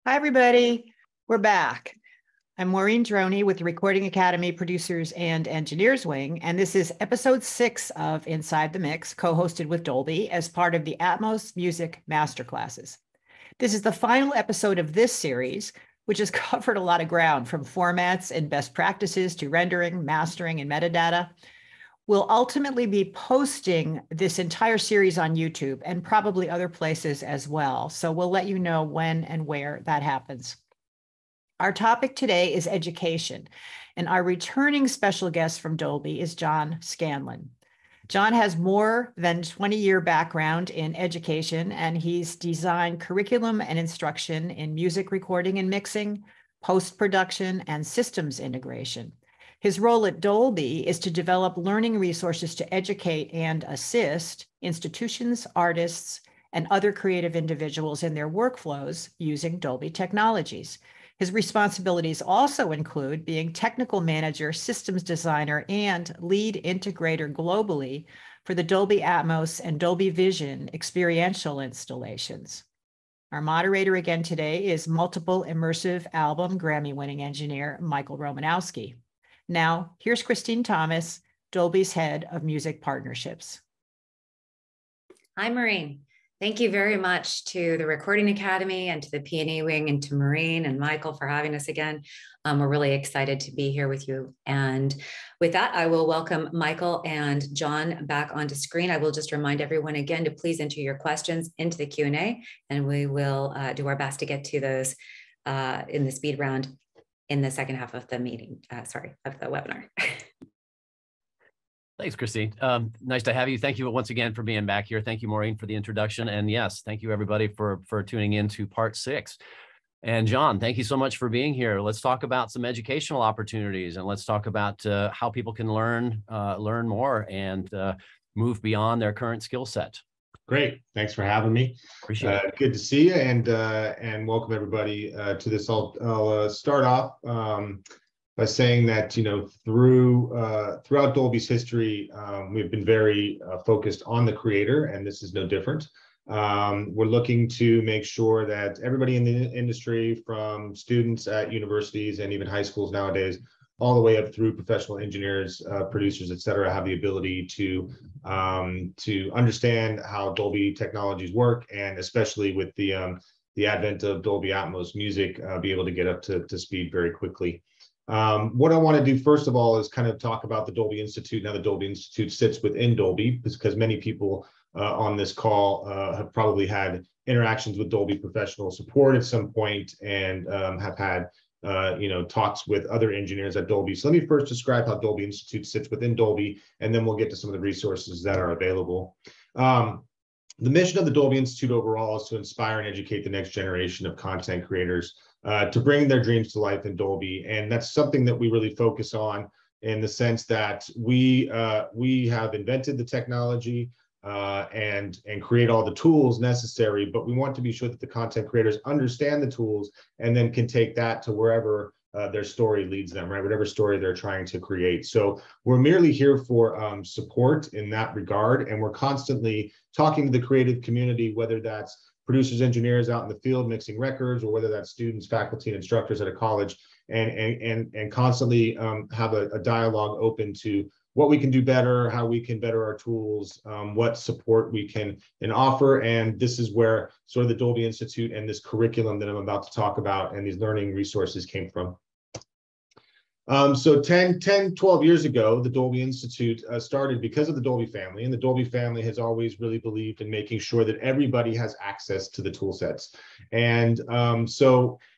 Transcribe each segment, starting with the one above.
Hi, everybody. We're back. I'm Maureen Droney with the Recording Academy Producers and Engineers Wing, and this is episode 6 of Inside the Mix, co-hosted with Dolby as part of the Atmos Music Masterclasses. This is the final episode of this series, which has covered a lot of ground, from formats and best practices to rendering, mastering, and metadata. We'll ultimately be posting this entire series on YouTube and probably other places as well. So we'll let you know when and where that happens. Our topic today is education, and our returning special guest from Dolby is John Scanlon. John has more than 20-year background in education, and he's designed curriculum and instruction in music recording and mixing, post-production, and systems integration. His role at Dolby is to develop learning resources to educate and assist institutions, artists, and other creative individuals in their workflows using Dolby technologies. His responsibilities also include being technical manager, systems designer, and lead integrator globally for the Dolby Atmos and Dolby Vision experiential installations. Our moderator again today is multiple immersive album Grammy-winning engineer Michael Romanowski. Now, here's Christine Thomas, Dolby's head of music partnerships. Hi, Maureen. Thank you very much to the Recording Academy and to the P&E Wing and to Maureen and Michael for having us again. We're really excited to be here with you. And with that, I will welcome Michael and John back onto screen. I will just remind everyone again to please enter your questions into the Q&A, and we will do our best to get to those in the speed round in the second half of the meeting, of the webinar. Thanks, Christine. Nice to have you. Thank you once again for being back here. Thank you, Maureen, for the introduction. And yes, thank you everybody for tuning in to part 6. And John, thank you so much for being here. Let's talk about some educational opportunities, and let's talk about how people can learn more and move beyond their current skill set. Great. Thanks for having me. Appreciate it. Good to see you, and welcome everybody to this. I'll start off by saying that, you know, throughout Dolby's history, we've been very focused on the creator, and this is no different. We're looking to make sure that everybody in the industry, from students at universities and even high schools nowadays, all the way up through professional engineers, producers, et cetera, have the ability to understand how Dolby technologies work, and especially with the advent of Dolby Atmos music, be able to get up to speed very quickly. What I want to do first of all is kind of talk about the Dolby Institute. Now, the Dolby Institute sits within Dolby, because many people on this call have probably had interactions with Dolby professional support at some point, and have had talks with other engineers at Dolby. So let me first describe how Dolby Institute sits within Dolby, and then we'll get to some of the resources that are available. The mission of the Dolby Institute overall is to inspire and educate the next generation of content creators to bring their dreams to life in Dolby. And that's something that we really focus on, in the sense that we have invented the technology and create all the tools necessary, but we want to be sure that the content creators understand the tools and then can take that to wherever their story leads them, right? Whatever story they're trying to create. So we're merely here for support in that regard, and we're constantly talking to the creative community, whether that's producers, engineers out in the field mixing records, or whether that's students, faculty, and instructors at a college, and constantly have a dialogue open to what we can do better, how we can better our tools, what support we can offer. And this is where sort of the Dolby Institute and this curriculum that I'm about to talk about and these learning resources came from. So 12 years ago, the Dolby Institute started because of the Dolby family, and the Dolby family has always really believed in making sure that everybody has access to the tool sets. And Dolby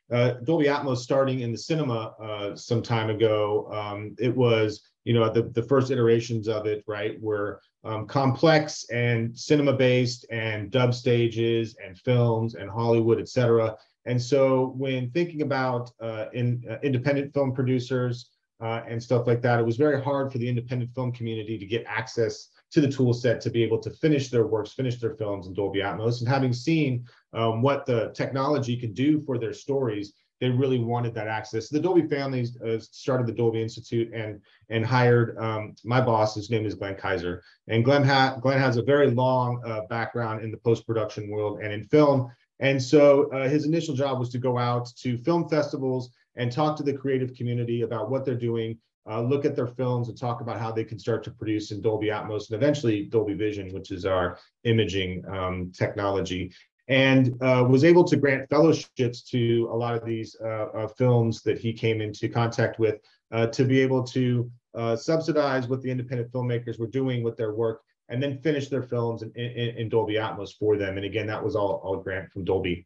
Atmos, starting in the cinema some time ago, it was, the first iterations of it, right, were complex and cinema-based, and dub stages and films and Hollywood, et cetera. And so when thinking about independent film producers and stuff like that, it was very hard for the independent film community to get access to the tool set to be able to finish their works, finish their films in Dolby Atmos. And having seen what the technology could do for their stories, they really wanted that access. The Dolby family started the Dolby Institute and hired my boss. His name is Glenn Kaiser. And Glenn has a very long background in the post-production world and in film. And so his initial job was to go out to film festivals and talk to the creative community about what they're doing, look at their films and talk about how they can start to produce in Dolby Atmos and eventually Dolby Vision, which is our imaging technology, and was able to grant fellowships to a lot of these films that he came into contact with to be able to subsidize what the independent filmmakers were doing with their work and then finish their films in Dolby Atmos for them. And again, that was all grant from Dolby.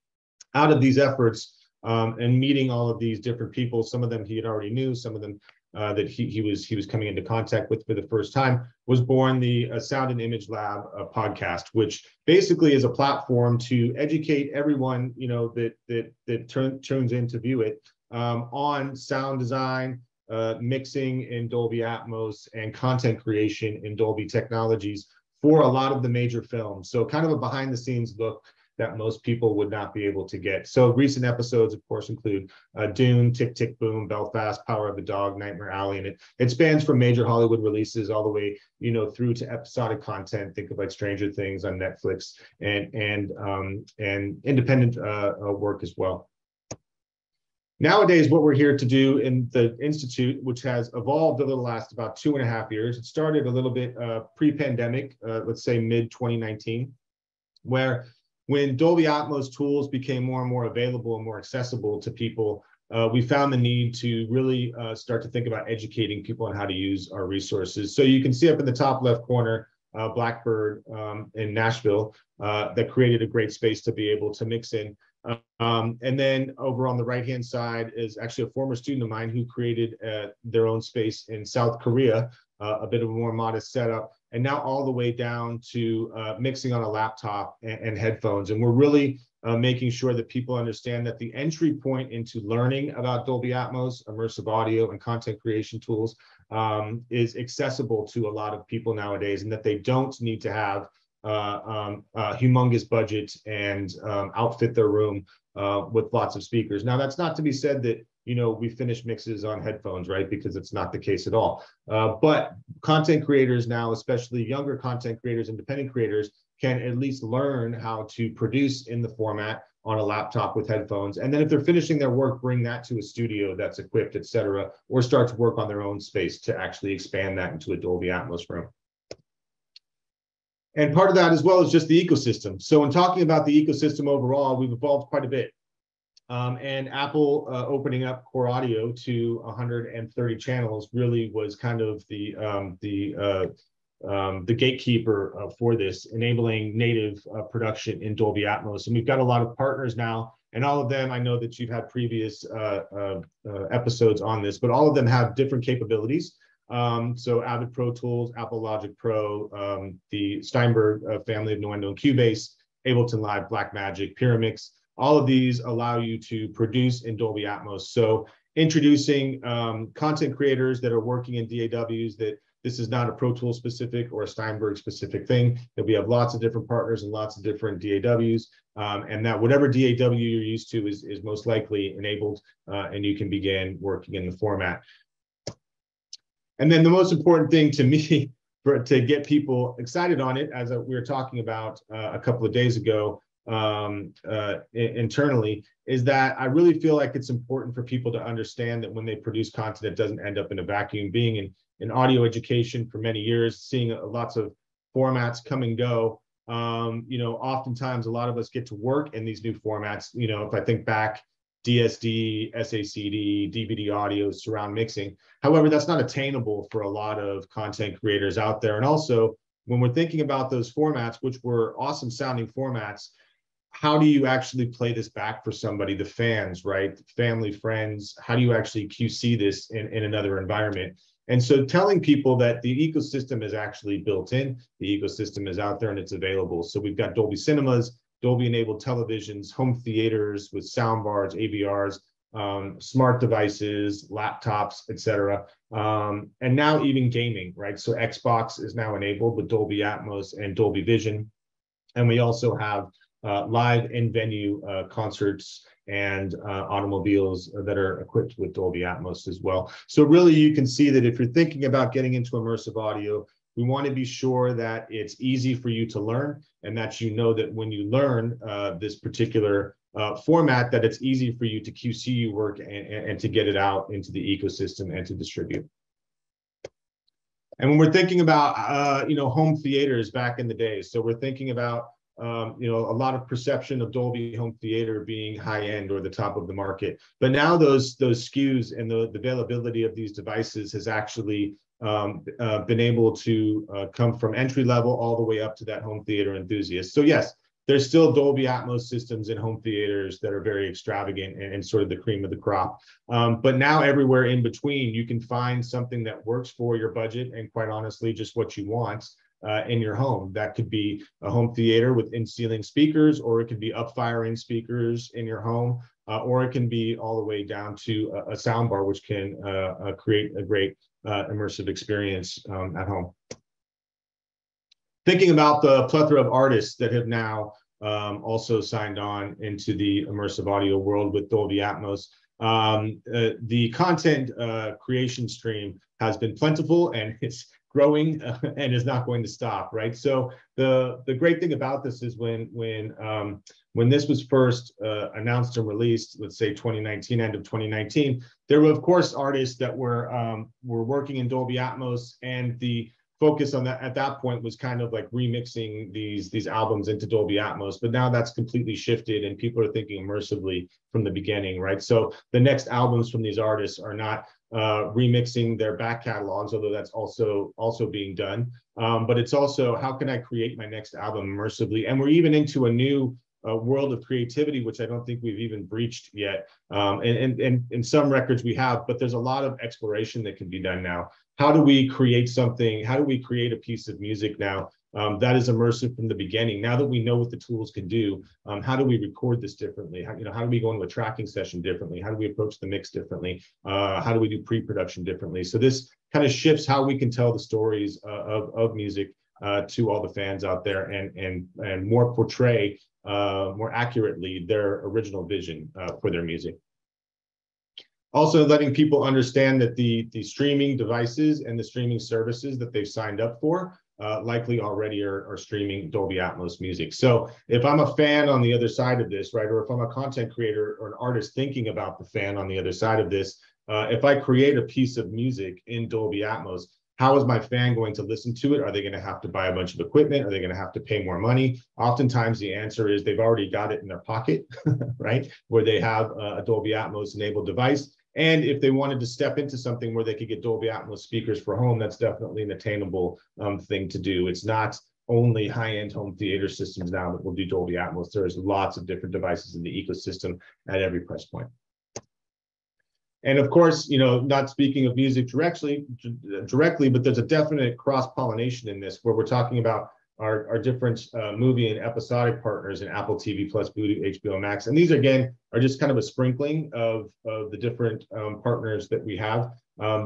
Out of these efforts and meeting all of these different people, some of them he had already knew, some of them that he was coming into contact with for the first time, was born the Sound and Image Lab podcast, which basically is a platform to educate everyone, you know, that turns in to view it on sound design, mixing in Dolby Atmos, and content creation in Dolby technologies for a lot of the major films. So kind of a behind the scenes look that most people would not be able to get. So recent episodes, of course, include Dune, Tick, Tick, Boom, Belfast, Power of the Dog, Nightmare Alley, and it spans from major Hollywood releases all the way, you know, through to episodic content. Think of like Stranger Things on Netflix and independent work as well. Nowadays, what we're here to do in the Institute, which has evolved over the last about 2.5 years, it started a little bit pre-pandemic, let's say mid-2019, where when Dolby Atmos tools became more and more available and more accessible to people, we found the need to really start to think about educating people on how to use our resources. So you can see up in the top left corner, Blackbird in Nashville, that created a great space to be able to mix in. And then over on the right-hand side is actually a former student of mine who created their own space in South Korea, a bit of a more modest setup, and now all the way down to mixing on a laptop and headphones. And we're really making sure that people understand that the entry point into learning about Dolby Atmos, immersive audio, and content creation tools is accessible to a lot of people nowadays, and that they don't need to have a humongous budget and outfit their room with lots of speakers. Now, that's not to be said that, you know, we finish mixes on headphones, right? Because it's not the case at all. But content creators now, especially younger content creators, independent creators, can at least learn how to produce in the format on a laptop with headphones. And then if they're finishing their work, bring that to a studio that's equipped, et cetera, or start to work on their own space to actually expand that into a Dolby Atmos room. And part of that as well is just the ecosystem. So in talking about the ecosystem overall, we've evolved quite a bit. And Apple opening up Core Audio to 130 channels really was kind of the gatekeeper for this, enabling native production in Dolby Atmos. And we've got a lot of partners now, and all of them, I know that you've had previous episodes on this, but all of them have different capabilities. So Avid Pro Tools, Apple Logic Pro, the Steinberg family of Nuendo and Cubase, Ableton Live, Blackmagic, Pyramix, all of these allow you to produce in Dolby Atmos. So introducing content creators that are working in DAWs, that this is not a Pro Tools specific or a Steinberg specific thing, that we have lots of different partners and lots of different DAWs, and that whatever DAW you're used to is most likely enabled, and you can begin working in the format. And then the most important thing to me to get people excited on it, as we were talking about a couple of days ago internally, is that I really feel like it's important for people to understand that when they produce content, it doesn't end up in a vacuum. Being in audio education for many years, seeing lots of formats come and go, you know, oftentimes a lot of us get to work in these new formats. You know, if I think back, DSD, SACD, DVD audio, surround mixing. However, that's not attainable for a lot of content creators out there. And also, when we're thinking about those formats, which were awesome sounding formats, how do you actually play this back for somebody, the fans, right? Family, friends, how do you actually QC this in another environment? And so telling people that the ecosystem is actually built in, the ecosystem is out there and it's available. So we've got Dolby Cinemas, Dolby-enabled televisions, home theaters with sound bars, AVRs, smart devices, laptops, et cetera. And now even gaming, right? So Xbox is now enabled with Dolby Atmos and Dolby Vision. And we also have live in-venue concerts and automobiles that are equipped with Dolby Atmos as well. So really you can see that if you're thinking about getting into immersive audio, We want to be sure that it's easy for you to learn, and that you know that when you learn this particular format, that it's easy for you to QC your work and to get it out into the ecosystem and to distribute. And when we're thinking about, home theaters back in the day, so we're thinking about, a lot of perception of Dolby home theater being high end or the top of the market. But now those SKUs and the availability of these devices has actually been able to come from entry level all the way up to that home theater enthusiast. So yes, there's still Dolby Atmos systems in home theaters that are very extravagant and sort of the cream of the crop. But now everywhere in between, you can find something that works for your budget and, quite honestly, just what you want in your home. That could be a home theater with in-ceiling speakers, or it could be up-firing speakers in your home, or it can be all the way down to a soundbar, which can create a great immersive experience at home. Thinking about the plethora of artists that have now also signed on into the immersive audio world with Dolby Atmos, the content creation stream has been plentiful, and it's growing and is not going to stop, right? So the great thing about this is when this was first announced and released, let's say 2019, end of 2019, there were of course artists that were working in Dolby Atmos, and the focus on that at that point was kind of like remixing these albums into Dolby Atmos. But now that's completely shifted, and people are thinking immersively from the beginning, right? So the next albums from these artists are not remixing their back catalogs, although that's also being done. But it's also, how can I create my next album immersively? And we're even into a new world of creativity, which I don't think we've even breached yet. And in some records we have, but there's a lot of exploration that can be done now. How do we create something? How do we create a piece of music now that is immersive from the beginning? Now that we know what the tools can do, how do we record this differently? How do we go into a tracking session differently? How do we approach the mix differently? How do we do pre-production differently? So this kind of shifts how we can tell the stories of music to all the fans out there, and more portray more accurately their original vision for their music. Also letting people understand that the streaming devices and the streaming services that they've signed up for likely already are streaming Dolby Atmos music. So if I'm a fan on the other side of this, right, or if I'm a content creator or an artist thinking about the fan on the other side of this, if I create a piece of music in Dolby Atmos, how is my fan going to listen to it? Are they going to have to buy a bunch of equipment? Are they going to have to pay more money? Oftentimes the answer is they've already got it in their pocket, right? Where they have a Dolby Atmos enabled device. And if they wanted to step into something where they could get Dolby Atmos speakers for home, that's definitely an attainable thing to do. It's not only high-end home theater systems now that will do Dolby Atmos. There's lots of different devices in the ecosystem at every price point. And of course, not speaking of music directly, but there's a definite cross-pollination in this, where we're talking about our different movie and episodic partners in Apple TV Plus, Vudu, HBO Max. And these, again, are just kind of a sprinkling of the different partners that we have.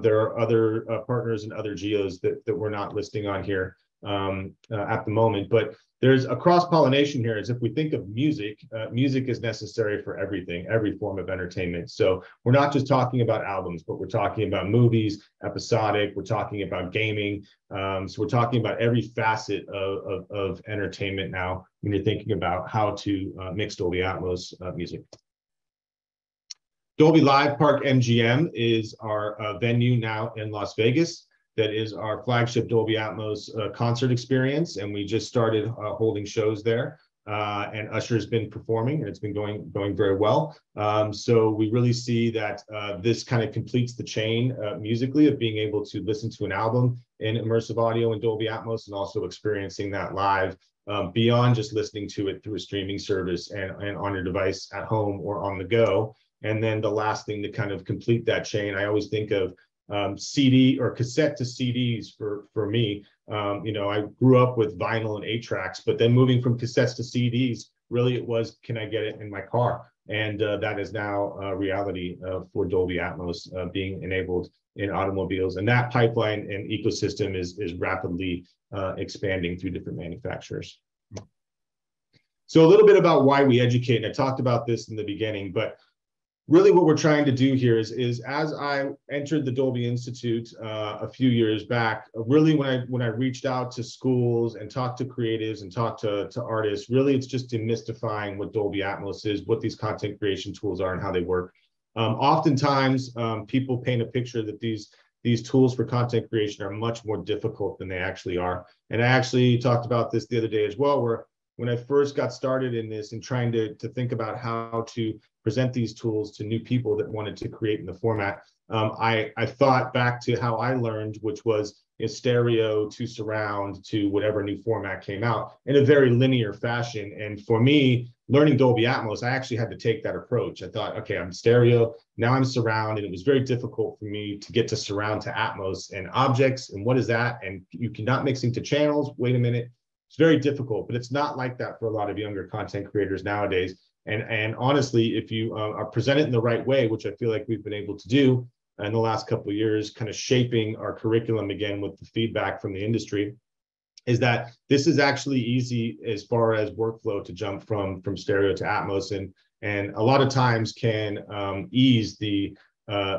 There are other partners and other geos that we're not listing on here at the moment, but there's a cross-pollination here. As if we think of music, music is necessary for everything, every form of entertainment. So we're not just talking about albums, but we're talking about movies, episodic, we're talking about gaming. So we're talking about every facet of entertainment now when you're thinking about how to mix Dolby Atmos music. Dolby Live Park MGM is our venue now in Las Vegas. That is our flagship Dolby Atmos concert experience, and we just started holding shows there. And Usher's been performing, and it's been going very well. So we really see that this kind of completes the chain musically of being able to listen to an album in immersive audio and Dolby Atmos, and also experiencing that live beyond just listening to it through a streaming service and on your device at home or on the go. And then the last thing to kind of complete that chain, I always think of CD or cassette to CDs for me. I grew up with vinyl and 8-tracks, but then moving from cassettes to CDs, really it was, can I get it in my car? And that is now a reality for Dolby Atmos being enabled in automobiles. And that pipeline and ecosystem is rapidly expanding through different manufacturers. So a little bit about why we educate, and I talked about this in the beginning, but really what we're trying to do here is as I entered the Dolby Institute a few years back, really when I reached out to schools and talked to creatives and talked to artists, really it's just demystifying what Dolby Atmos is, what these content creation tools are and how they work. Oftentimes people paint a picture that these tools for content creation are much more difficult than they actually are. And I actually talked about this the other day as well, where when I first got started in this and trying to think about how to present these tools to new people that wanted to create in the format, I thought back to how I learned, which was stereo to surround to whatever new format came out in a very linear fashion. And for me, learning Dolby Atmos, I actually had to take that approach. I thought, okay, I'm stereo, now I'm surround, and it was very difficult for me to get to surround to Atmos and objects, and what is that? And you cannot mix into channels, wait a minute. It's very difficult, but it's not like that for a lot of younger content creators nowadays. And honestly, if you are presented in the right way, which I feel like we've been able to do in the last couple of years, kind of shaping our curriculum again with the feedback from the industry, is that this is actually easy as far as workflow to jump from stereo to Atmos, and a lot of times can ease the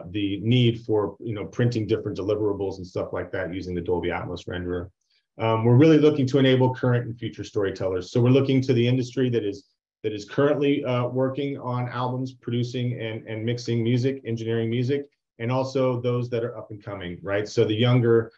need for printing different deliverables and stuff like that using the Dolby Atmos renderer. We're really looking to enable current and future storytellers. So we're looking to the industry that is currently working on albums, producing and mixing music, engineering music, and also those that are up and coming, right? So the younger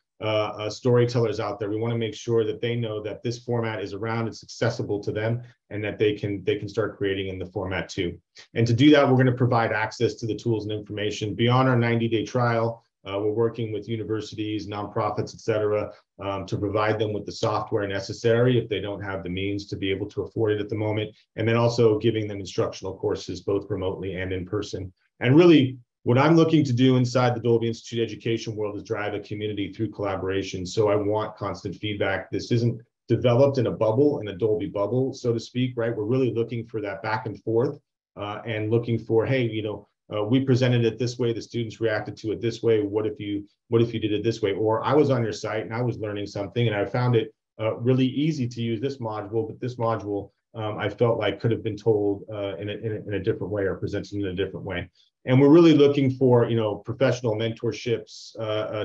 storytellers out there, we want to make sure that they know that this format is around, it's accessible to them, and that they can start creating in the format too. And to do that, we're going to provide access to the tools and information beyond our 90-day trial. We're working with universities, nonprofits, et cetera, to provide them with the software necessary if they don't have the means to be able to afford it at the moment. And then also giving them instructional courses, both remotely and in person. And really, what I'm looking to do inside the Dolby Institute education world is drive a community through collaboration. So I want constant feedback. This isn't developed in a bubble, in a Dolby bubble, so to speak, right? We're really looking for that back and forth and looking for, hey, we presented it this way, the students reacted to it this way. What if you did it this way? Or I was on your site and I was learning something and I found it really easy to use this module, but this module I felt like could have been told in a different way or presented in a different way. And we're really looking for professional mentorships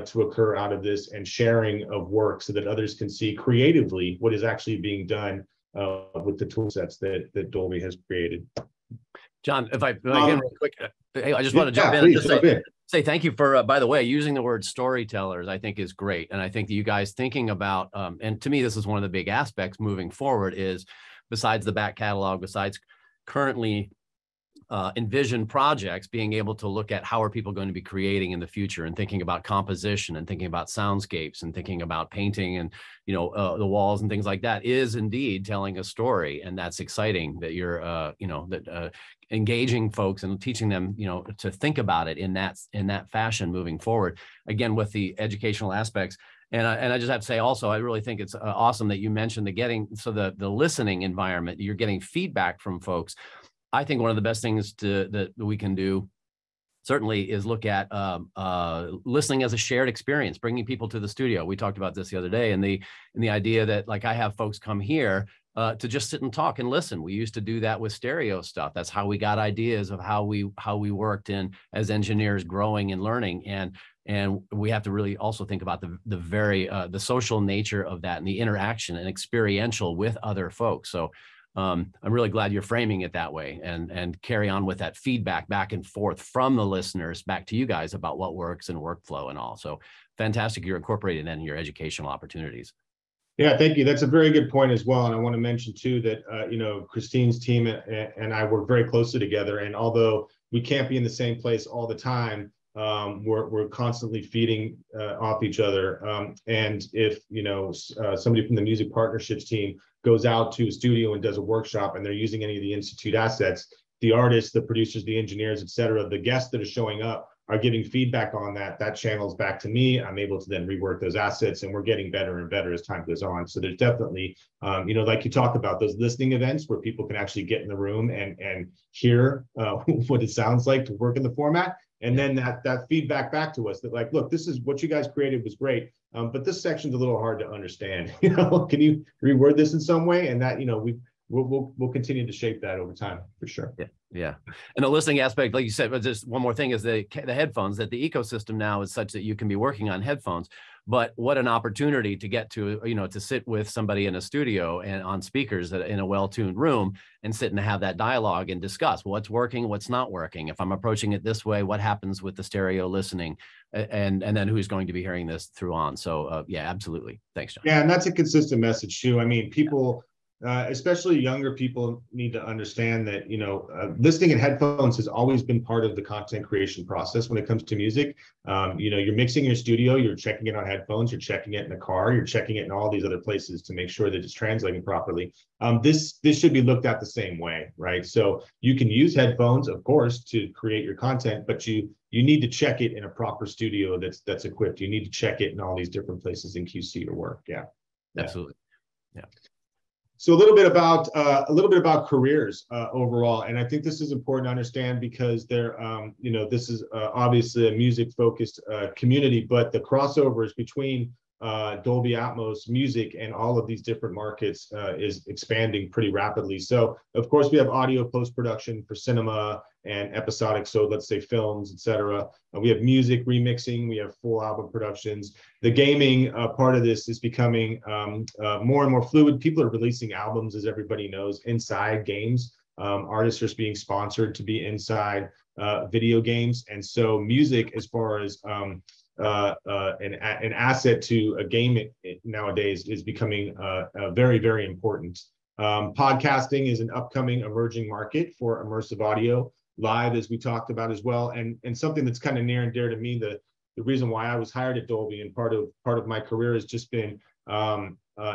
to occur out of this, and sharing of work so that others can see creatively what is actually being done with the tool sets that Dolby has created. John, if I again real quick, I just want to jump in and just say thank you for, by the way, using the word storytellers, I think is great. And I think that you guys thinking about, and to me, this is one of the big aspects moving forward is, besides the back catalog, besides currently envision projects, being able to look at how are people going to be creating in the future, and thinking about composition and thinking about soundscapes and thinking about painting and the walls and things like that, is indeed telling a story. And that's exciting that you're engaging folks and teaching them to think about it in that fashion moving forward, again with the educational aspects. And I just have to say also, I really think it's awesome that you mentioned the listening environment. You're getting feedback from folks. I think one of the best things that we can do certainly is look at listening as a shared experience, bringing people to the studio. We talked about this the other day, and the idea that, like, I have folks come here to just sit and talk and listen. We used to do that with stereo stuff. That's how we got ideas of how we worked in as engineers, growing and learning. And we have to really also think about the social nature of that and the interaction and experiential with other folks. So I'm really glad you're framing it that way, and carry on with that feedback back and forth from the listeners back to you guys about what works and workflow and all. So fantastic. You're incorporating that in your educational opportunities. Yeah, thank you. That's a very good point as well. And I want to mention too that, Christine's team and I work very closely together. And although we can't be in the same place all the time, we're constantly feeding off each other. And if, somebody from the music partnerships team goes out to a studio and does a workshop and they're using any of the Institute assets, the artists, the producers, the engineers, et cetera, the guests that are showing up are giving feedback on that channels back to me. I'm able to then rework those assets, and we're getting better and better as time goes on. So there's definitely, like you talked about, those listening events where people can actually get in the room and hear what it sounds like to work in the format. And then that feedback back to us that, like, look, this is what you guys created was great, but this section's a little hard to understand. Can you reword this in some way? And that, we'll continue to shape that over time for sure. Yeah. Yeah. And the listening aspect, like you said, but just one more thing is the headphones, that the ecosystem now is such that you can be working on headphones. But what an opportunity to get to, to sit with somebody in a studio and on speakers in a well-tuned room and sit and have that dialogue and discuss what's working, what's not working. If I'm approaching it this way, what happens with the stereo listening, and then who's going to be hearing this through on. So yeah, absolutely. Thanks, John. Yeah, and that's a consistent message too. I mean, people, especially younger people, need to understand that, listening in headphones has always been part of the content creation process when it comes to music. You're mixing your studio, you're checking it on headphones, you're checking it in the car, you're checking it in all these other places to make sure that it's translating properly. This should be looked at the same way, right? So you can use headphones, of course, to create your content, but you need to check it in a proper studio that's equipped. You need to check it in all these different places in QC or work. Yeah, absolutely. Yeah. So a little bit about careers overall, and I think this is important to understand because this is obviously a music-focused community, but the crossovers between Dolby Atmos music and all of these different markets is expanding pretty rapidly. So of course we have audio post-production for cinema and episodic, so let's say films, etc. We have music remixing, we have full album productions. The gaming part of this is becoming more and more fluid. People are releasing albums, as everybody knows, inside games. Artists are being sponsored to be inside video games, and so music, as far as an asset to a game nowadays, is becoming very, very important. Podcasting is an upcoming emerging market for immersive audio, live, as we talked about as well, and something that's kind of near and dear to me. The reason why I was hired at Dolby and part of my career has just been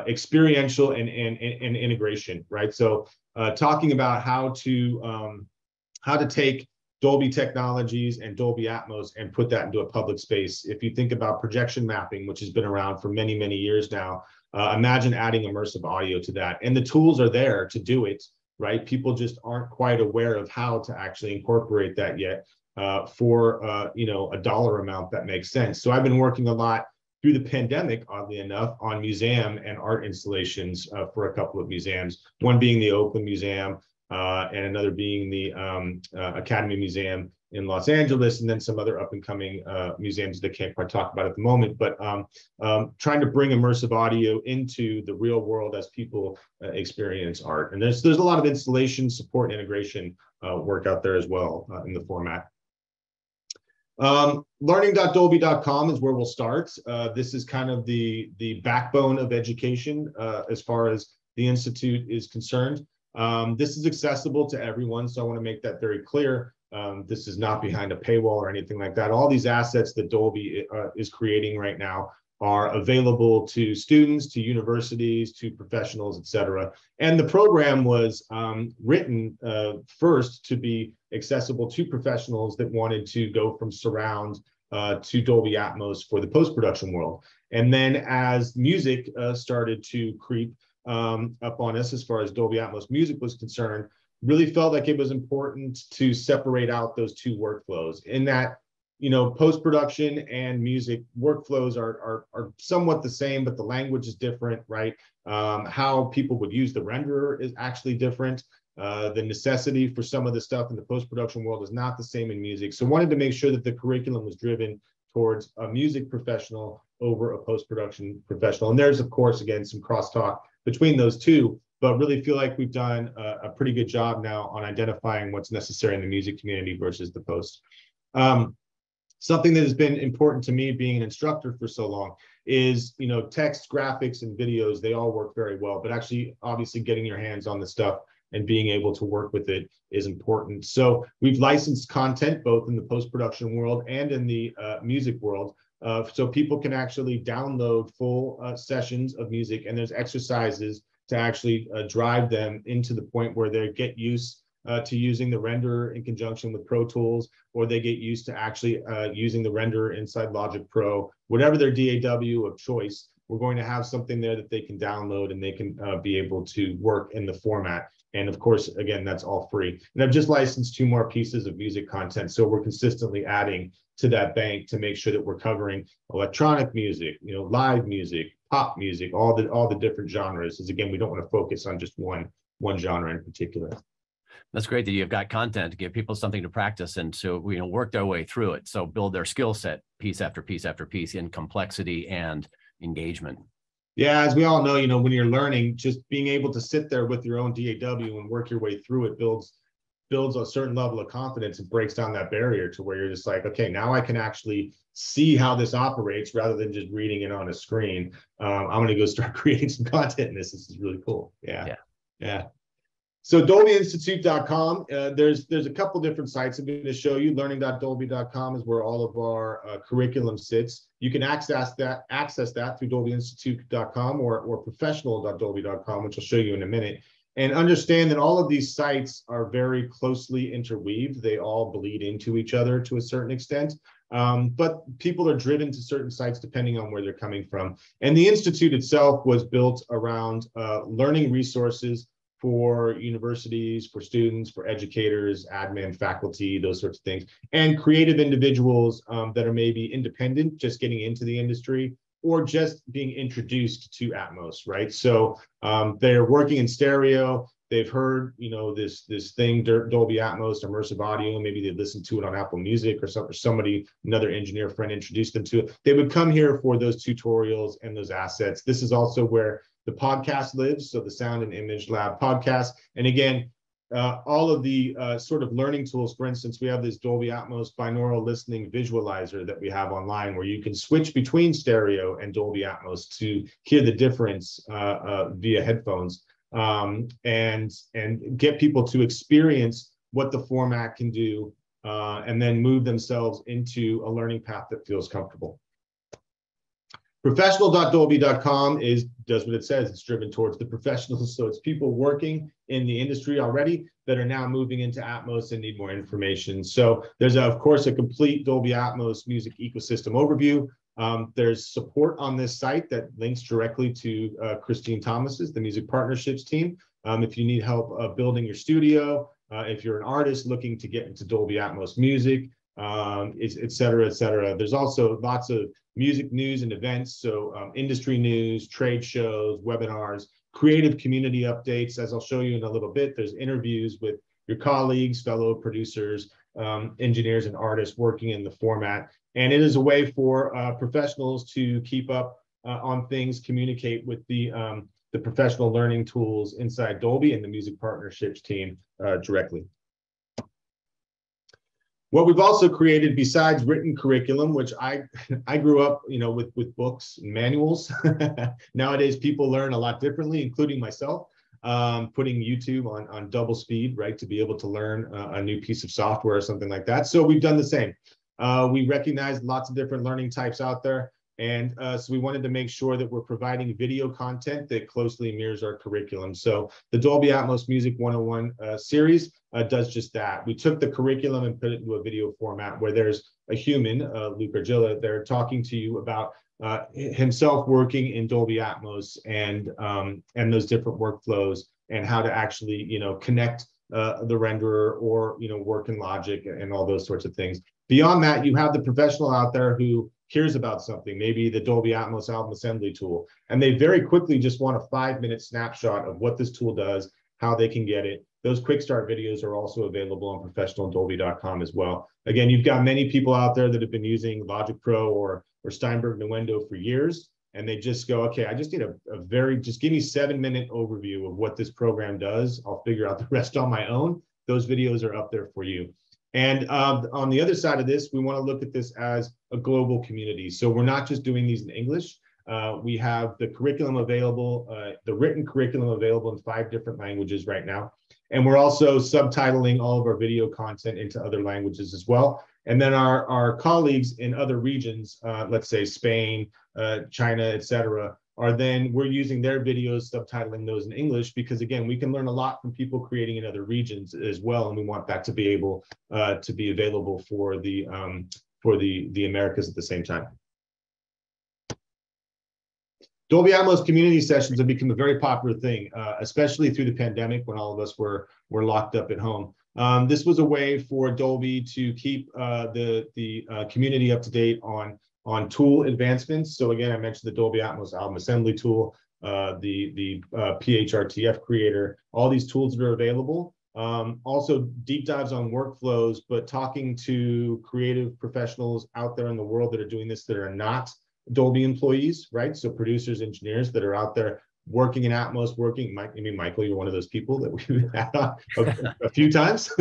experiential and integration, right? So talking about how to take Dolby technologies and Dolby Atmos and put that into a public space. If you think about projection mapping, which has been around for many, many years now, imagine adding immersive audio to that. And the tools are there to do it, right? People just aren't quite aware of how to actually incorporate that yet for a dollar amount that makes sense. So I've been working a lot through the pandemic, oddly enough, on museum and art installations for a couple of museums, one being the Oakland Museum, and another being the Academy Museum in Los Angeles, and then some other up-and-coming museums that I can't quite talk about at the moment, but trying to bring immersive audio into the real world as people experience art. And there's a lot of installation, support, and integration work out there as well in the format. Learning.dolby.com is where we'll start. This is kind of the backbone of education as far as the Institute is concerned. This is accessible to everyone, so I want to make that very clear. This is not behind a paywall or anything like that. All these assets that Dolby is creating right now are available to students, to universities, to professionals, etc. And the program was written first to be accessible to professionals that wanted to go from surround to Dolby Atmos for the post-production world. And then as music started to creep up on us as far as Dolby Atmos music was concerned, really felt like it was important to separate out those two workflows, in that post-production and music workflows are somewhat the same, but the language is different, right? How people would use the renderer is actually different. The necessity for some of the stuff in the post-production world is not the same in music. So wanted to make sure that the curriculum was driven towards a music professional over a post-production professional. And there's, of course, again, some crosstalk between those two, but really feel like we've done a pretty good job now on identifying what's necessary in the music community versus the post. Something that has been important to me, being an instructor for so long, is text, graphics, and videos. They all work very well, but actually, obviously, getting your hands on the stuff and being able to work with it is important. So we've licensed content both in the post-production world and in the music world, so people can actually download full sessions of music, and there's exercises to actually drive them into the point where they get used to using the renderer in conjunction with Pro Tools, or they get used to actually using the renderer inside Logic Pro. Whatever their DAW of choice, we're going to have something there that they can download and they can be able to work in the format. And of course, again, that's all free. And I've just licensed 2 more pieces of music content, so we're consistently adding to that bank to make sure that we're covering electronic music, live music, pop music, all the different genres. As again, we don't want to focus on just one one genre in particular. That's great that you've got content to give people something to practice and to work their way through it. So build their skill set piece after piece after piece in complexity and engagement. Yeah, as we all know, when you're learning, just being able to sit there with your own DAW and work your way through it builds a certain level of confidence and breaks down that barrier to where you're just like, okay, now I can actually see how this operates rather than just reading it on a screen. I'm going to go start creating some content in this. This is really cool. Yeah. So DolbyInstitute.com, there's a couple different sites I'm going to show you. Learning.dolby.com is where all of our curriculum sits. You can access that through DolbyInstitute.com or professional.dolby.com, which I'll show you in a minute. And understand that all of these sites are very closely interweaved. They all bleed into each other to a certain extent. But people are driven to certain sites depending on where they're coming from. And the Institute itself was built around learning resources for universities, for students, for educators, admin, faculty, those sorts of things, and creative individuals that are maybe independent, just getting into the industry, or just being introduced to Atmos, right? So they're working in stereo. They've heard, this thing, Dolby Atmos, immersive audio. Maybe they listened to it on Apple Music or somebody, another engineer friend introduced them to it. They would come here for those tutorials and those assets. This is also where the podcast lives, so the Sound and Image Lab podcast. And again, all of the sort of learning tools, for instance, we have this Dolby Atmos binaural listening visualizer that we have online where you can switch between stereo and Dolby Atmos to hear the difference via headphones and get people to experience what the format can do and then move themselves into a learning path that feels comfortable. Professional.dolby.com does what it says. It's driven towards the professionals. So it's people working in the industry already that are now moving into Atmos and need more information. So there's, of course, a complete Dolby Atmos music ecosystem overview. There's support on this site that links directly to Christine Thomas's, the music partnerships team. If you need help building your studio, if you're an artist looking to get into Dolby Atmos music, et cetera, et cetera. There's also lots of music news and events, so industry news, trade shows, webinars, creative community updates. As I'll show you in a little bit, there's interviews with your colleagues, fellow producers, engineers, and artists working in the format. And it is a way for professionals to keep up on things, communicate with the professional learning tools inside Dolby and the music partnerships team directly. What we've also created, besides written curriculum, which I grew up, with books and manuals. Nowadays, people learn a lot differently, including myself. Putting YouTube on double speed, right, to be able to learn a new piece of software or something like that. So we've done the same. We recognize lots of different learning types out there. And so we wanted to make sure that we're providing video content that closely mirrors our curriculum. So the Dolby Atmos Music 101 series does just that. We took the curriculum and put it into a video format where there's a human, Luke Argilla, there talking to you about himself working in Dolby Atmos and those different workflows and how to actually, connect the renderer or, work in Logic and all those sorts of things. Beyond that, you have the professional out there who hears about something, maybe the Dolby Atmos album assembly tool, and they very quickly just want a 5-minute snapshot of what this tool does, how they can get it. Those quick start videos are also available on professionaldolby.com as well. Again, you've got many people out there that have been using Logic Pro or Steinberg Nuendo for years, and they just go, okay, I just need just give me 7-minute overview of what this program does. I'll figure out the rest on my own. Those videos are up there for you. And on the other side of this, we want to look at this as a global community. So we're not just doing these in English. We have the curriculum available, the written curriculum available in 5 different languages right now. And we're also subtitling all of our video content into other languages as well. And then our colleagues in other regions, let's say Spain, China, et cetera, we're using their videos, subtitling those in English, because again, we can learn a lot from people creating in other regions as well. And we want that to be able to be available for the Americas at the same time. Dolby Atmos community sessions have become a very popular thing, especially through the pandemic when all of us were locked up at home. This was a way for Dolby to keep the community up to date on on tool advancements. So again, I mentioned the Dolby Atmos album assembly tool, the PHRTF creator, all these tools that are available. Also deep dives on workflows, but talking to creative professionals out there in the world that are doing this that are not Dolby employees, right? So producers, engineers that are out there working in Atmos, Michael, you're one of those people that we've had on a few times.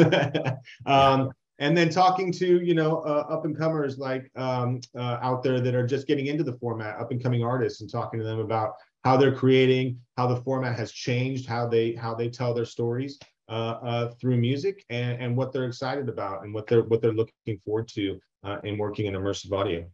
And then talking to, up and comers like out there that are just getting into the format, up and coming artists, and talking to them about how they're creating, how the format has changed, how they tell their stories through music, and what they're excited about and what they're looking forward to in working in immersive audio.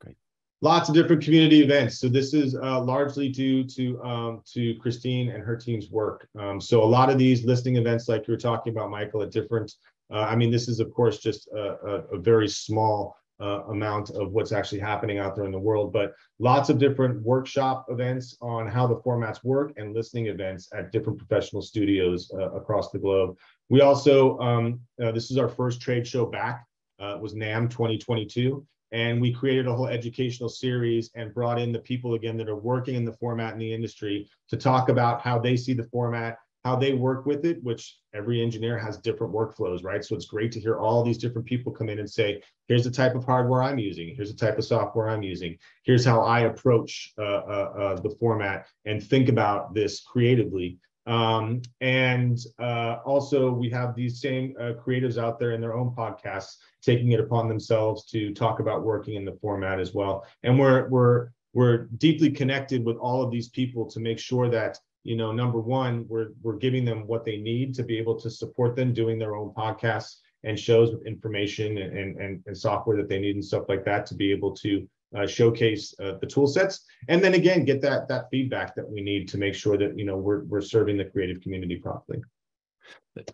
Great. Lots of different community events. So this is largely due to Christine and her team's work. So a lot of these listening events, like you were talking about, Michael, at different, this is of course just a very small amount of what's actually happening out there in the world, but lots of different workshop events on how the formats work and listening events at different professional studios across the globe. We also, this is our first trade show back, it was NAMM 2022. And we created a whole educational series and brought in the people, again, that are working in the format in the industry to talk about how they see the format, how they work with it, which every engineer has different workflows, right? So it's great to hear all these different people come in and say, here's the type of hardware I'm using, here's the type of software I'm using, here's how I approach the format and think about this creatively. Also we have these same creatives out there in their own podcasts taking it upon themselves to talk about working in the format as well. And we're deeply connected with all of these people to make sure that, number one, we're giving them what they need to be able to support them doing their own podcasts and shows with information and software that they need and stuff like that to be able to showcase the tool sets, and then again get that feedback that we need to make sure that we're serving the creative community properly.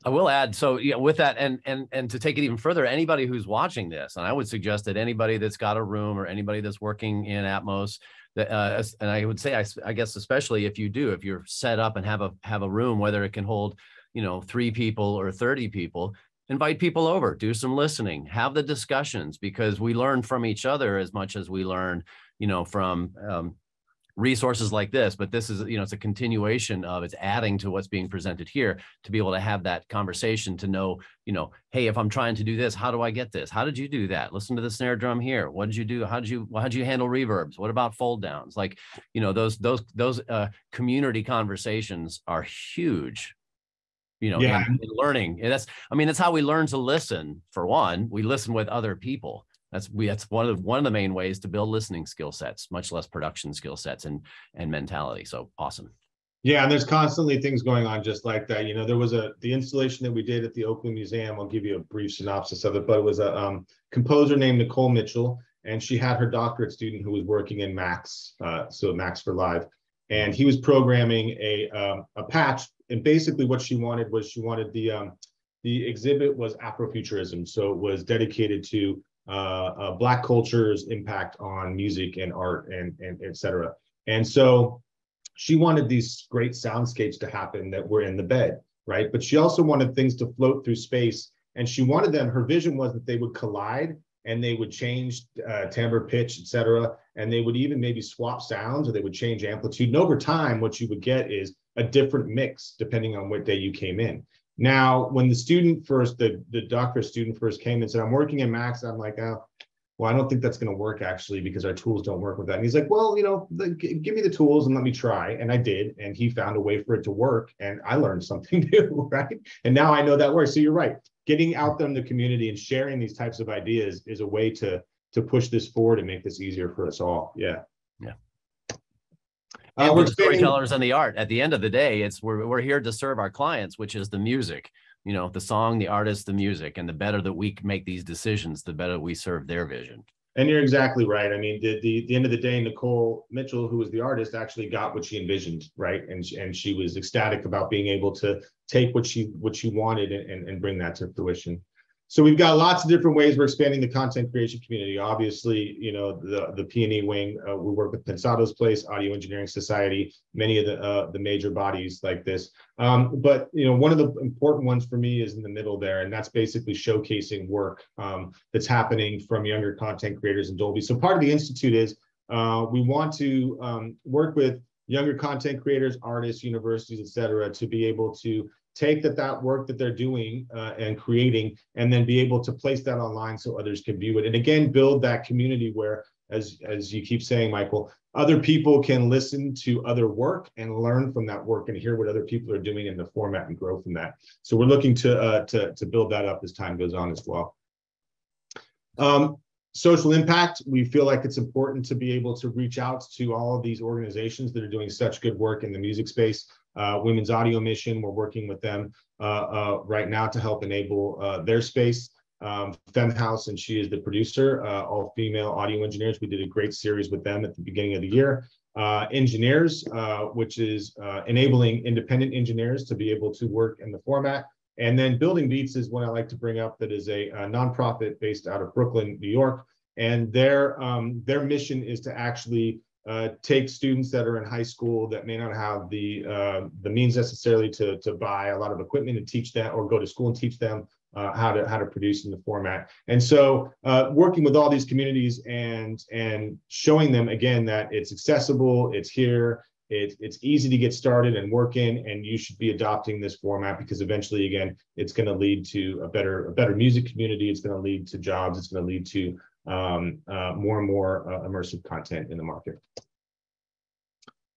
I will add, so yeah, with that, and to take it even further, anybody who's watching this, and I would suggest that anybody that's got a room or anybody that's working in Atmos, that and I would say, I guess especially if you're set up and have a room, whether it can hold 3 people or 30 people, invite people over, do some listening, have the discussions, because we learn from each other as much as we learn, from resources like this. But this is, it's a continuation of, it's adding to what's being presented here, to be able to have that conversation, to know, hey, if I'm trying to do this, how do I get this? How did you do that? Listen to the snare drum here. What did you do? How'd you handle reverbs? What about fold downs? Like, those community conversations are huge. Yeah. In learning. And that's how we learn to listen. For one, we listen with other people. That's one of the main ways to build listening skill sets, much less production skill sets and mentality. So awesome. Yeah, and there's constantly things going on just like that. There was the installation that we did at the Oakland Museum. I'll give you a brief synopsis of it, but it was a composer named Nicole Mitchell, and she had her doctorate student who was working in Max, so Max for Live, and he was programming a patch. And basically what she wanted was the exhibit was Afrofuturism. So it was dedicated to Black culture's impact on music and art and et cetera. And so she wanted these great soundscapes to happen that were in the bed, right? But she also wanted things to float through space. And she wanted her vision was that they would collide and they would change timbre, pitch, et cetera. And they would even maybe swap sounds, or they would change amplitude. And over time, what you would get is a different mix depending on what day you came in. Now, when the doctorate student first came and said, I'm working in Max, I'm like, oh, well, I don't think that's going to work actually, because our tools don't work with that. And he's like, well, give me the tools and let me try. And I did, and he found a way for it to work, and I learned something new, right? And now I know that works. So you're right. Getting out there in the community and sharing these types of ideas is a way to push this forward and make this easier for us all. Yeah. Yeah. And we're storytellers and the art. At the end of the day, we're here to serve our clients, which is the music, the song, the artist, the music. And the better that we make these decisions, the better we serve their vision. And you're exactly right. I mean, the end of the day, Nicole Mitchell, who was the artist, actually got what she envisioned, right? And she was ecstatic about being able to take what she wanted and bring that to fruition. So we've got lots of different ways we're expanding the content creation community. Obviously, you know, the P&E wing, we work with Pensado's Place, Audio Engineering Society, many of the major bodies like this. But, you know, one of the important ones for me is in the middle there, and that's basically showcasing work that's happening from younger content creators in Dolby. So part of the Institute is we want to work with younger content creators, artists, universities, et cetera, to be able to take that work that they're doing and creating, and then be able to place that online so others can view it. And again, build that community where, as you keep saying, Michael, other people can listen to other work and learn from that work and hear what other people are doing in the format and grow from that. So we're looking to build that up as time goes on as well. Social impact, we feel like it's important to be able to reach out to all of these organizations that are doing such good work in the music space. Women's Audio Mission, we're working with them right now to help enable their space. Fem House, and she is the producer, all female audio engineers. We did a great series with them at the beginning of the year. Engineers, which is enabling independent engineers to be able to work in the format. And then Building Beats is one I like to bring up, that is a nonprofit based out of Brooklyn, New York. And their mission is to actually take students that are in high school that may not have the means necessarily to buy a lot of equipment and teach them, or go to school and teach them how to produce in the format. And so working with all these communities and showing them again that it's accessible, it's here, it's easy to get started and work in, and you should be adopting this format, because eventually, again, it's going to lead to a better music community. It's going to lead to jobs. It's going to lead to more and more immersive content in the market.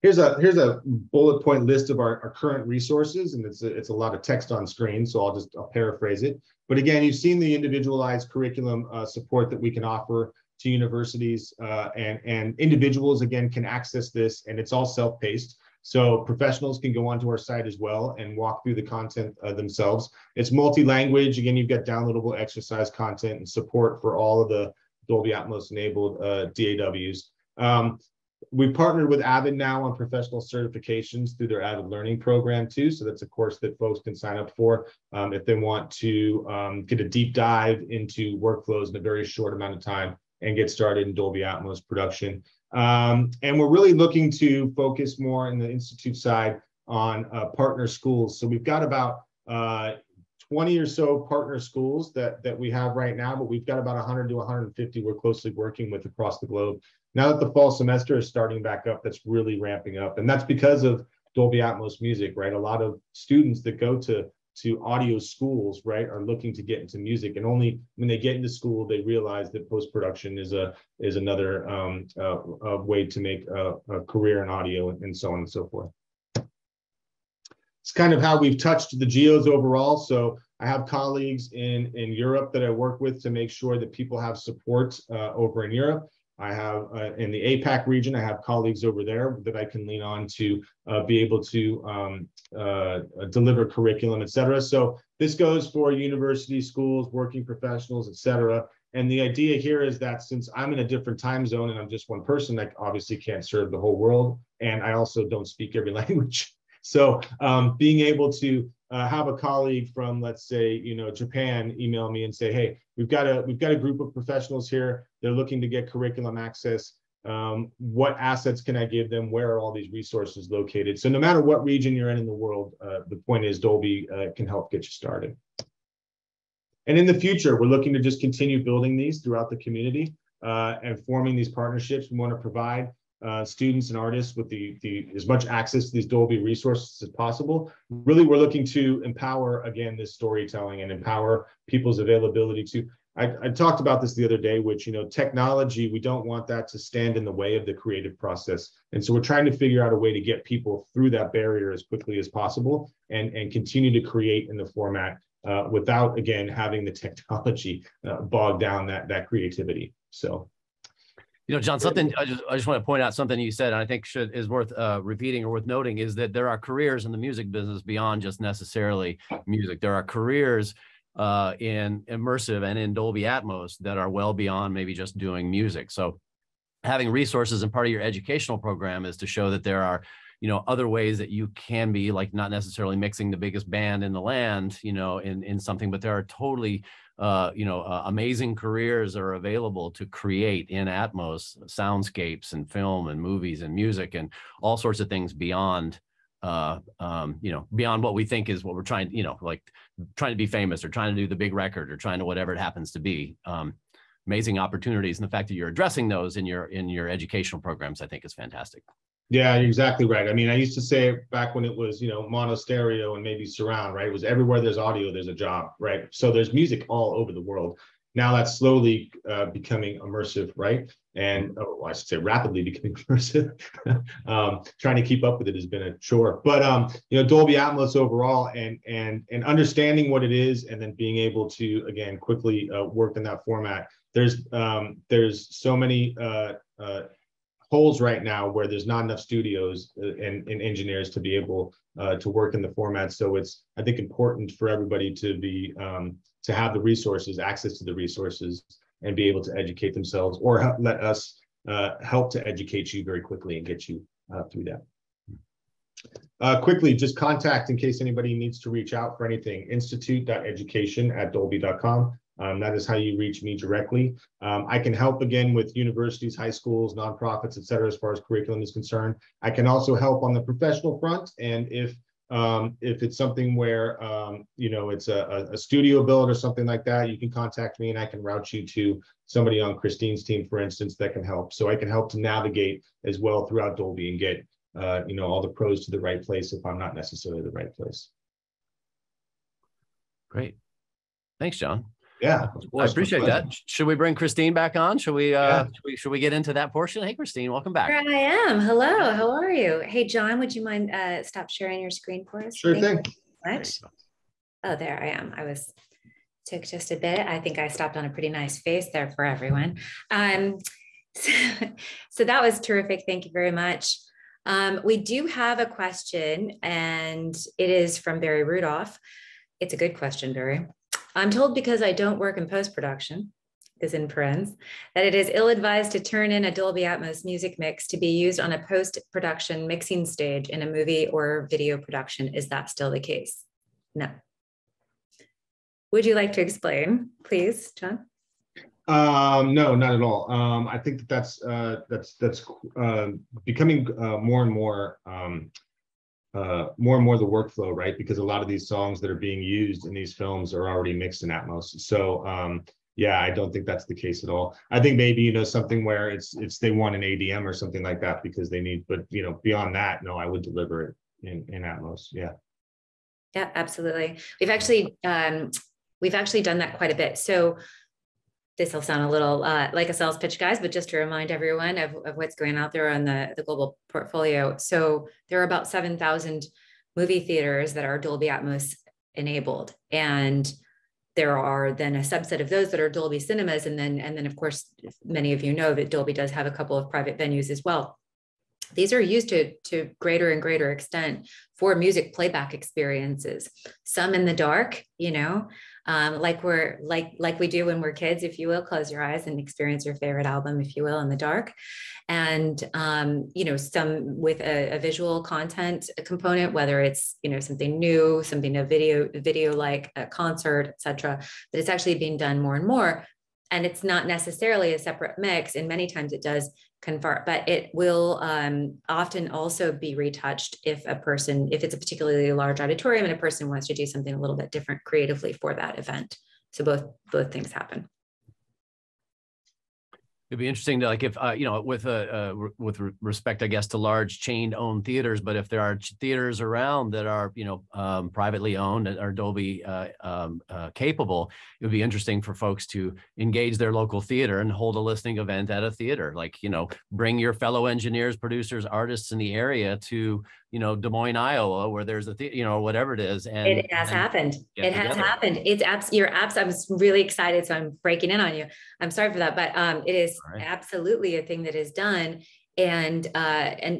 Here's a bullet point list of our current resources, and it's a lot of text on screen, so I'll paraphrase it. But again, you've seen the individualized curriculum support that we can offer to universities, and individuals, again, can access this, and it's all self-paced. So professionals can go onto our site as well and walk through the content themselves. It's multi-language. Again, you've got downloadable exercise content and support for all of the Dolby Atmos enabled DAWs. We partnered with Avid now on professional certifications through their Avid Learning program too. So that's a course that folks can sign up for if they want to get a deep dive into workflows in a very short amount of time and get started in Dolby Atmos production. And we're really looking to focus more in the Institute side on partner schools. So we've got about 20 or so partner schools that we have right now, but we've got about 100 to 150 we're closely working with across the globe. Now that the fall semester is starting back up, that's really ramping up. And that's because of Dolby Atmos music, right? A lot of students that go to audio schools, right, are looking to get into music, and only when they get into school they realize that post-production is another way to make a career in audio, and so on and so forth. It's kind of how we've touched the geos overall. So I have colleagues in Europe that I work with to make sure that people have support over in Europe. I have in the APAC region, I have colleagues over there that I can lean on to be able to deliver curriculum, et cetera. So this goes for universities, schools, working professionals, et cetera. And the idea here is that since I'm in a different time zone and I'm just one person, I obviously can't serve the whole world. And I also don't speak every language. So being able to have a colleague from, let's say, Japan email me and say, hey, we've got a group of professionals here. They're looking to get curriculum access. What assets can I give them? Where are all these resources located? So no matter what region you're in the world, the point is Dolby can help get you started. And in the future, we're looking to just continue building these throughout the community and forming these partnerships. We want to provide students and artists with as much access to these Dolby resources as possible. Really, we're looking to empower, again, this storytelling and empower people's availability to. I talked about this the other day, which, technology, we don't want that to stand in the way of the creative process. And so we're trying to figure out a way to get people through that barrier as quickly as possible and continue to create in the format without, again, having the technology bog down that creativity. So. John, something I just want to point out something you said, and I think is worth repeating or worth noting, is that there are careers in the music business beyond just necessarily music. There are careers in immersive and in Dolby Atmos that are well beyond maybe just doing music. So having resources and part of your educational program is to show that there are other ways that you can be, like, not necessarily mixing the biggest band in the land, in something, but there are totally amazing careers are available to create in Atmos soundscapes and film and movies and music and all sorts of things beyond beyond what we think is what we're trying, like trying to be famous or trying to do the big record or trying to whatever it happens to be. Amazing opportunities. And the fact that you're addressing those in your educational programs, I think is fantastic. Yeah, you're exactly right. I mean, I used to say it back when it was, mono stereo and maybe surround, right? It was everywhere there's audio, there's a job, right? So there's music all over the world. Now that's slowly becoming immersive, right? And I should say rapidly becoming immersive. Trying to keep up with it has been a chore. But Dolby Atmos overall, and understanding what it is, and then being able to again quickly work in that format. There's so many holes right now where there's not enough studios and engineers to be able to work in the format. So it's, I think, important for everybody to be to have the resources, access to the resources, and be able to educate themselves, or let us help to educate you very quickly and get you through that. Quickly, just contact in case anybody needs to reach out for anything. institute.education@dolby.com. That is how you reach me directly. I can help again with universities, high schools, nonprofits, et cetera, as far as curriculum is concerned. I can also help on the professional front. And if it's something where, it's a studio build or something like that, you can contact me and I can route you to somebody on Christine's team, for instance, that can help. So I can help to navigate as well throughout Dolby and get, all the pros to the right place if I'm not necessarily the right place. Great. Thanks, John. Yeah, I appreciate that. Should we bring Christine back on? Should we get into that portion? Hey, Christine, welcome back. Here I am. Hello, how are you? Hey, John, would you mind stop sharing your screen for us? Sure thing. Thank you very much. Oh, there I am. Took just a bit. I think I stopped on a pretty nice face there for everyone. So that was terrific. Thank you very much. We do have a question, and it is from Barry Rudolph. It's a good question, Barry. I'm told, because I don't work in post-production, is in parens, that it is ill-advised to turn in a Dolby Atmos music mix to be used on a post-production mixing stage in a movie or video production. Is that still the case? No. Would you like to explain, please, John? No, not at all. I think that's becoming more and more the workflow, right? Because a lot of these songs that are being used in these films are already mixed in Atmos. So yeah, I don't think that's the case at all. I think maybe, something where it's they want an ADM or something like that because they need, but beyond that, no, I would deliver it in Atmos. Yeah. Yeah, absolutely. We've actually done that quite a bit. So this will sound a little like a sales pitch, guys, but just to remind everyone of what's going out there on the global portfolio. So there are about 7,000 movie theaters that are Dolby Atmos enabled. And there are then a subset of those that are Dolby cinemas. And then of course, many of you know that Dolby does have a couple of private venues as well. These are used to greater and greater extent for music playback experiences. Some in the dark, like we do when we're kids, if you will. Close your eyes and experience your favorite album, if you will, in the dark. And some with a visual content component, whether it's something new, something a video like a concert, etc. But it's actually being done more and more. And it's not necessarily a separate mix, and many times it does convert, but it will often also be retouched if it's a particularly large auditorium and a person wants to do something a little bit different creatively for that event. So both things happen. It'd be interesting to, like, if with respect, I guess, to large chain owned theaters, but if there are theaters around that are privately owned and are Dolby capable, it would be interesting for folks to engage their local theater and hold a listening event at a theater. Like, bring your fellow engineers, producers, artists in the area to Des Moines, Iowa, where there's a whatever it is. And it has happened. It has happened. It's I was really excited, so I'm breaking in on you. I'm sorry for that, but it is absolutely a thing that is done, and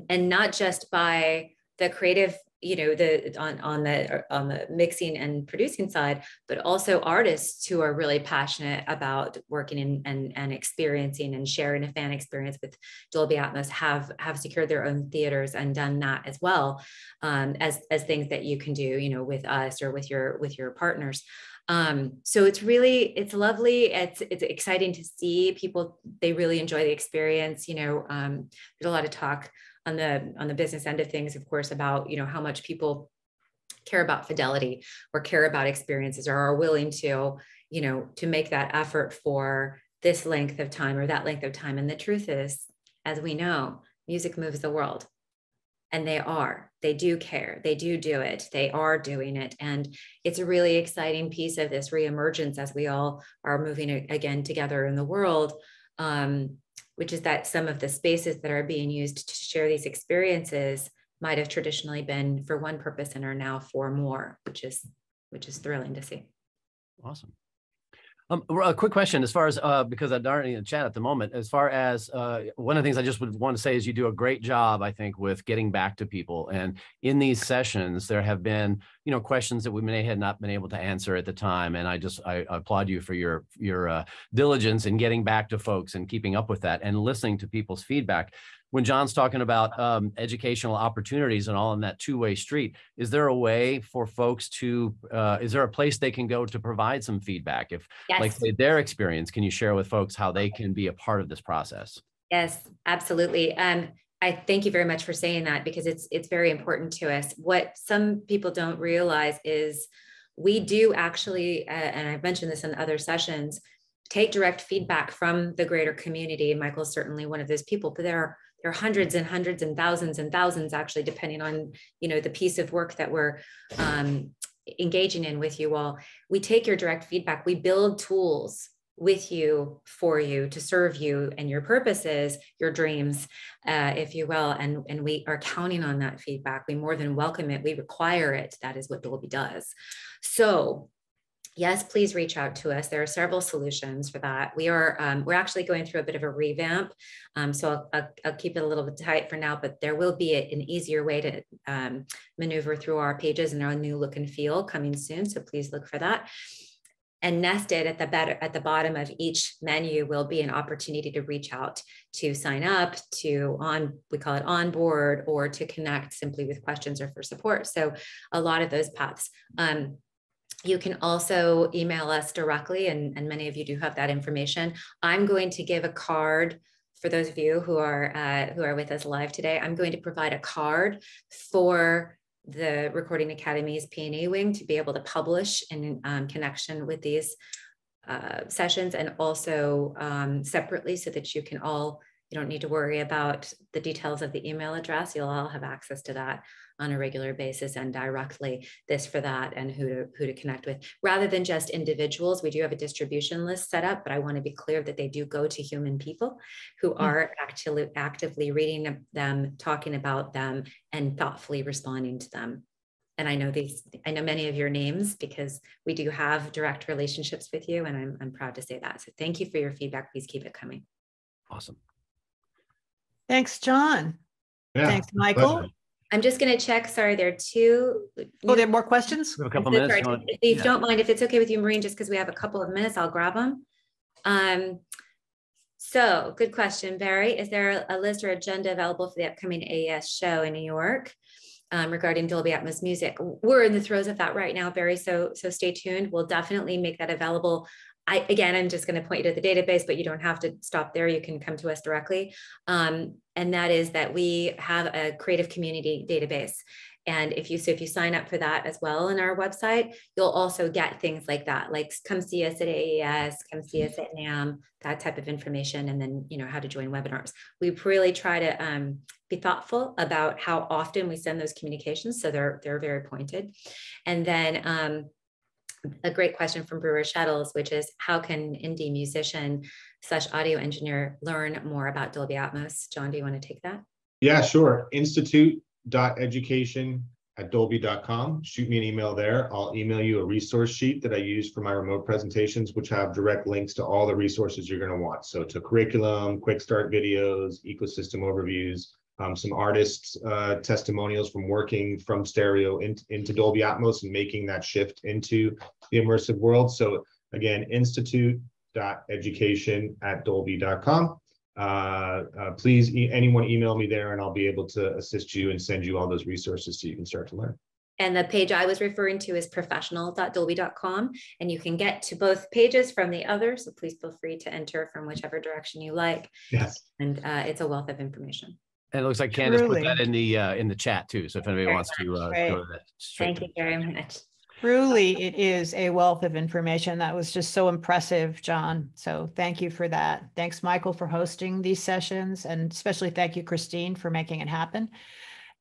not just by the creative, on the mixing and producing side, but also artists who are really passionate about working and experiencing and sharing a fan experience with Dolby Atmos have secured their own theaters and done that as well, as things that you can do, with us or with your partners. So it's lovely. It's exciting to see people, they really enjoy the experience. There's a lot of talk on the business end of things, of course, about, how much people care about fidelity or care about experiences or are willing to, to make that effort for this length of time or that length of time. And the truth is, as we know, music moves the world. And they do care, they do it, they are doing it. And it's a really exciting piece of this reemergence as we all are moving again together in the world, which is that some of the spaces that are being used to share these experiences might have traditionally been for one purpose and are now for more, which is thrilling to see. Awesome. A quick question, as far as, because I'm already in the chat at the moment, as far as one of the things I just would want to say is you do a great job, I think, with getting back to people. And in these sessions, there have been, questions that we may have not been able to answer at the time. And I applaud you for your diligence in getting back to folks and keeping up with that and listening to people's feedback. When John's talking about educational opportunities and all in that two-way street, is there a way for folks to, is there a place they can go to provide some feedback? If, yes. Like, say, their experience, can you share with folks how they can be a part of this process? Yes, absolutely. I thank you very much for saying that, because it's very important to us. What some people don't realize is we do actually, and I've mentioned this in other sessions, take direct feedback from the greater community. Michael's certainly one of those people, but there are hundreds and hundreds and thousands actually, depending on, the piece of work that we're engaging in with you all. We take your direct feedback. We build tools with you, for you, to serve you and your purposes, your dreams, if you will. And we are counting on that feedback. We more than welcome it. We require it. That is what Dolby does. So yes, please reach out to us. There are several solutions for that. We're actually going through a bit of a revamp. So I'll keep it a little bit tight for now, but there will be an easier way to maneuver through our pages and our new look and feel coming soon. So please look for that. And nested at the bottom of each menu will be an opportunity to reach out, to sign up, we call it onboard, or to connect simply with questions or for support. So a lot of those paths. You can also email us directly, and many of you do have that information. I'm going to give a card for those of you who are with us live today. I'm going to provide a card for the Recording Academy's P&E wing to be able to publish in connection with these sessions, and also separately, so that you don't need to worry about the details of the email address. You'll all have access to that on a regular basis, and directly this for that, and who to connect with, rather than just individuals. We do have a distribution list set up, but I want to be clear that they do go to human people who are actually actively reading them, talking about them, and thoughtfully responding to them. And I know many of your names, because we do have direct relationships with you, and I'm proud to say that. So thank you for your feedback. Please keep it coming. Awesome. Thanks, John. Yeah, thanks, Michael. pleasure. I'm just going to check. Sorry, there are two. Oh, there are more questions? We have a couple minutes. If you don't mind, if it's okay with you, Maureen, just because we have a couple of minutes, I'll grab them. So good question, Barry. Is there a list or agenda available for the upcoming AES show in New York regarding Dolby Atmos music? We're in the throes of that right now, Barry. So stay tuned. We'll definitely make that available. I'm just going to point you to the database, but you don't have to stop there. You can come to us directly. And that is that we have a creative community database. And if you sign up for that as well on our website, you'll also get things like that, like come see us at AES, come see us at NAMM, that type of information, and then how to join webinars. We really try to be thoughtful about how often we send those communications, so they're very pointed. And then a great question from Brewer Shuttles, which is, how can indie musician / audio engineer learn more about Dolby Atmos? John, do you want to take that? Yeah, sure. institute.education@dolby.com. Shoot me an email there. I'll email you a resource sheet that I use for my remote presentations, which have direct links to all the resources you're going to want. So to curriculum, quick start videos, ecosystem overviews, some artists' testimonials from working from stereo into Dolby Atmos and making that shift into the immersive world. So again, institute.education@dolby.com. Please, anyone email me there, and I'll be able to assist you and send you all those resources so you can start to learn. And the page I was referring to is professional.dolby.com. And you can get to both pages from the other. So please feel free to enter from whichever direction you like. Yes. And it's a wealth of information. And it looks like Candace put Truly. that in the chat too. So if anybody wants to go to that straight. Thank you very much. Truly, it is a wealth of information. That was just so impressive, John. So thank you for that. Thanks, Michael, for hosting these sessions. And especially thank you, Christine, for making it happen.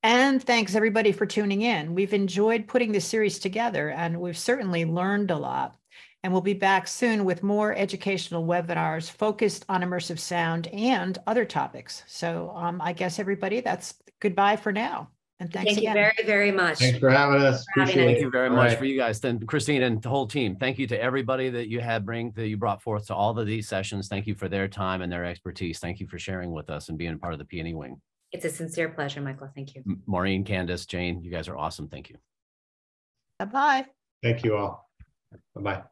And thanks everybody for tuning in. We've enjoyed putting this series together and we've certainly learned a lot. And we'll be back soon with more educational webinars focused on immersive sound and other topics. So I guess everybody, that's goodbye for now. And thanks again. Thank you very, very much. Thanks for having us. Appreciate it. Thank you very much right. for you guys. Then Christine and the whole team. Thank you to everybody that you brought forth to all of these sessions. Thank you for their time and their expertise. Thank you for sharing with us and being part of the P&E wing. It's a sincere pleasure, Michael. Thank you. Maureen, Candace, Jane, you guys are awesome. Thank you. Bye-bye. Thank you all. Bye-bye.